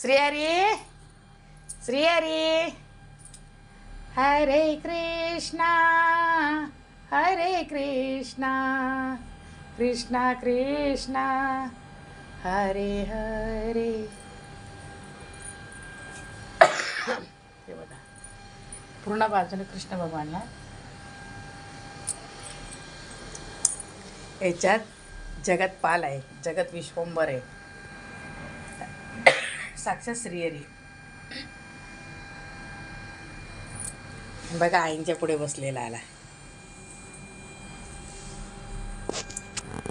श्रीहरी श्रीहरी हरे कृष्णा कृष्णा कृष्णा हरे हरे. हे बघा पूर्ण बाजूने कृष्ण भगवानला याच्यात जगत पाल आहे, जगत विश्वंभर आहे, साक्षात श्रीहरी. बघा आईंच्या पुढे बसलेला आला,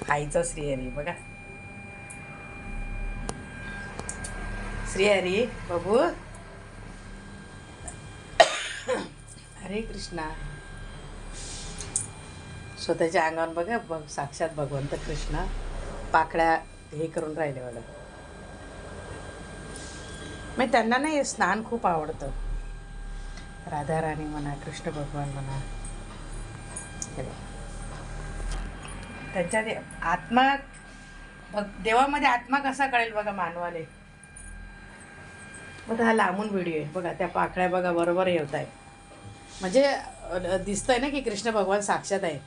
आईचा श्रीहरी. बघा श्रीहरी बाबू हरे कृष्णा. स्वतःच्या अंगावर बघा साक्षात भगवंत कृष्ण पाकड्या हे करून राहिले बघा. मग त्यांना ना हे स्नान खूप आवडतं. राधा राणी म्हणा, कृष्ण भगवान म्हणा, त्यांच्या आत्मा देवामध्ये आत्मा कसा कळेल बघा मानवाले. बघा हा लांबून व्हिडिओ आहे बघा, त्या पाकळ्या बघा बरोबर येत आहे, म्हणजे दिसतंय ना की कृष्ण भगवान साक्षात आहे.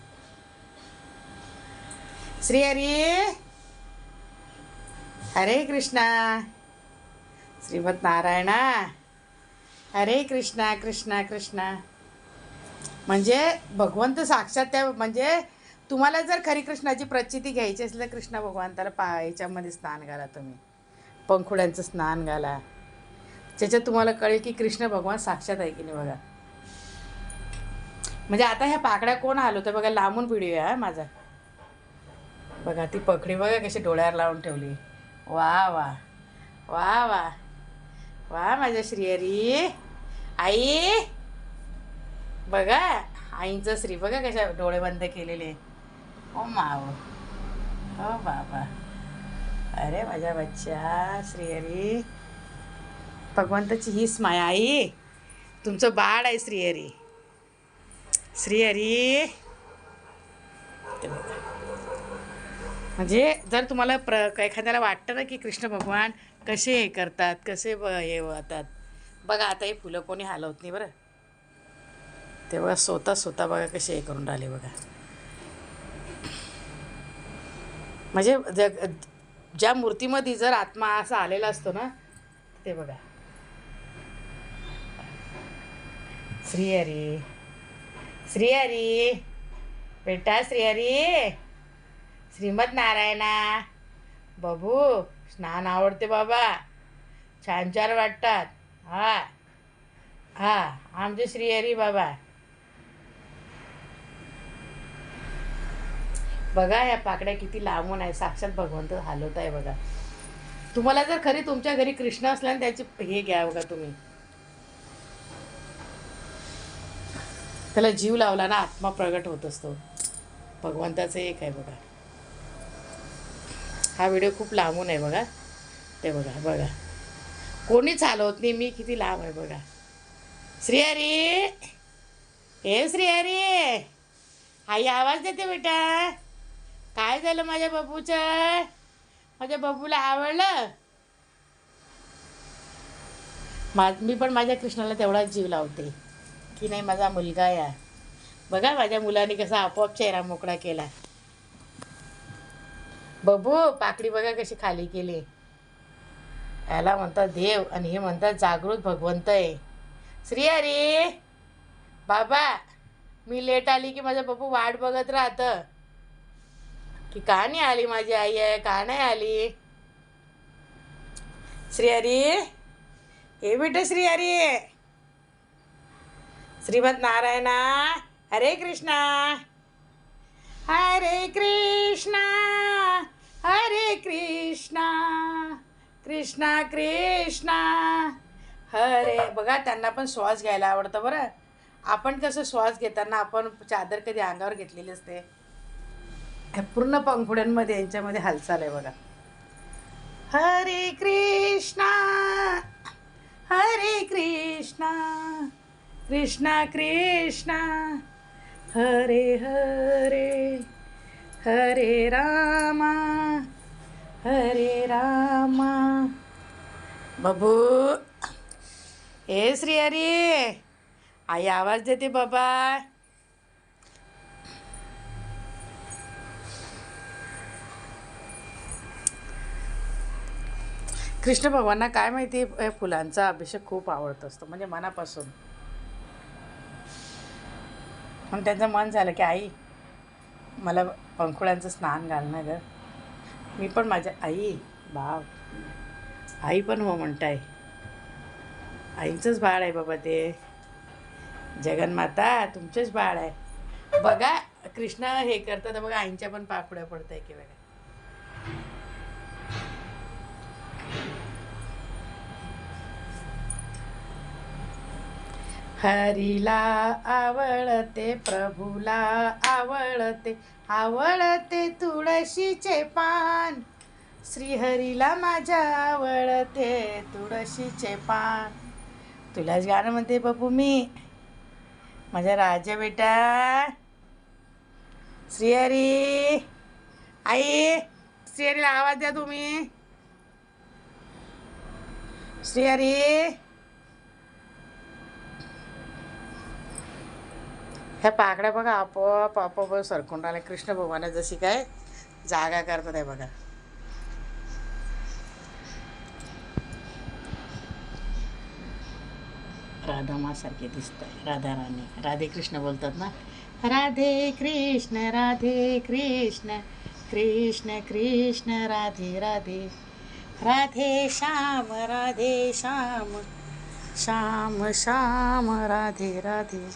श्रीहरी हरे कृष्णा श्रीमद नारायणा हरे कृष्णा कृष्णा कृष्णा. म्हणजे भगवंत साक्षात त्या, म्हणजे तुम्हाला जर खरी कृष्णाची प्रचिती घ्यायची असेल तर कृष्ण भगवंताला याच्यामध्ये स्नान घाला, तुम्ही पंखुड्यांचं स्नान घाला, त्याच्यात तुम्हाला कळेल की कृष्ण भगवान साक्षात आहे की नाही. बघा म्हणजे आता ह्या पाकड्या कोण हलवतं बघा, लांबून व्हिडिओ आहे माझा. बघा ती पकडी बघा कशी डोळ्यावर लावून ठेवली. वा वा वा वा वा माझ्या श्रीहरी. आई बघा आईंचं श्री बघा कशा डोळे बंद केलेले. ओ माव हो बाबा, अरे माझ्या बच्चा श्रीहरी. भगवंताची हीच माया. आई तुमचं बाळ आहे श्रीहरी. श्रीहरी म्हणजे जर तुम्हाला एखाद्याला वाटतं ना की कृष्ण भगवान कसे हे करतात, कसे हे होतात, बघा आता हे फुलं कोणी हलवत नाही बरं, तेव्हा स्वतः बघा कसे हे करून राहिले बघा. म्हणजे ज्या मूर्तीमध्ये जर आत्मा असा आलेला असतो ना ते बघा. श्रीहरी श्रीहरी बेटा श्रीहरी श्रीमद नारायणा बाबू. स्नान आवडते बाबा, छान छान वाटतात. हा हा आमचे श्रीहरी बाबा. बघा या पाकड्या किती लांबून आहे, साक्षात भगवंत हलवत आहे बघा. तुम्हाला जर खरी तुमच्या घरी कृष्ण असल्याने त्याची हे घ्या बघा, तुम्ही त्याला जीव लावला ना आत्मा प्रगट होत असतो. भगवंताचं एक आहे बघा. हा व्हिडिओ खूप लांबून आहे बघा, ते बघा बघा कोणीच हलवत नाही, मी किती लांब आहे बघा. श्रीहरी हे श्रीहरी आई आवाज देते बेटा. काय झालं माझ्या बाबूचं, माझ्या बाबूला आवडलं. मी पण माझ्या कृष्णाला तेवढाच जीव लावते की नाही. माझा मुलगा या बघा, माझ्या मुलाने कसा आपोआप चेहरा मोकळा केला. बबू पाकडी बघा कशी खाली केली. याला म्हणतात देव आणि हे म्हणतात जागृत भगवंत आहे. श्रीहरी बाबा मी लेट आली की माझा बबू वाट बघत राहतं की का नाही आली माझी आई आहे, का नाही आली. श्रीहरी हे बेटा श्रीहरी श्रीमद नारायणा हरे कृष्णा कृष्णा कृष्णा हरे. बघा त्यांना पण श्वास घ्यायला आवडतं बरं. आपण कसं श्वास घेताना आपण चादर कधी अंगावर घेतलेली असते, पूर्ण पंखुड्यांमध्ये यांच्यामध्ये हालचाल आहे बघा. हरे कृष्णा कृष्णा कृष्णा हरे हरे हरे रामा बाबू, ए श्रीहरी, आई आवाज देते बाबा. कृष्ण भगवानना काय माहिती फुलांचा अभिषेक खूप आवडत असतो, म्हणजे मनापासून. मग त्यांचं मन झालं की आई मला पंखुळ्यांचं स्नान घाल ना ग. मी पण माझ्या आई बाप आई पण हो म्हणताय. आईचंच बाळ आहे बाबा ते. जगन्माता तुमचेच बाळ आहे. बघा कृष्ण हे करतात बघा, आईंच्या पण पापुड्या पडत आहे की बघा. हरीला आवडते, प्रभूला आवडते, आवडते तुळशीचे पान. श्रीहरीला माझ्या आवडते तुळशीचे पान. तुलाच गाणं म्हणते बापू मी, माझा राजा बेटा. श्रीहरी, आई श्रीहरीला आवाज द्या तुम्ही. श्रीहरी, ह्या पाकड्या बघा आपोआप आपोआप सरकून राहिल्या. कृष्ण भगवान जशी काय जागा करतात आहे बघा. राधा मासारखे दिसत आहे. राधा राणी, राधे कृष्ण बोलतात ना. राधे कृष्ण कृष्ण कृष्ण राधे राधे. राधे श्याम श्याम श्याम राधे राधे.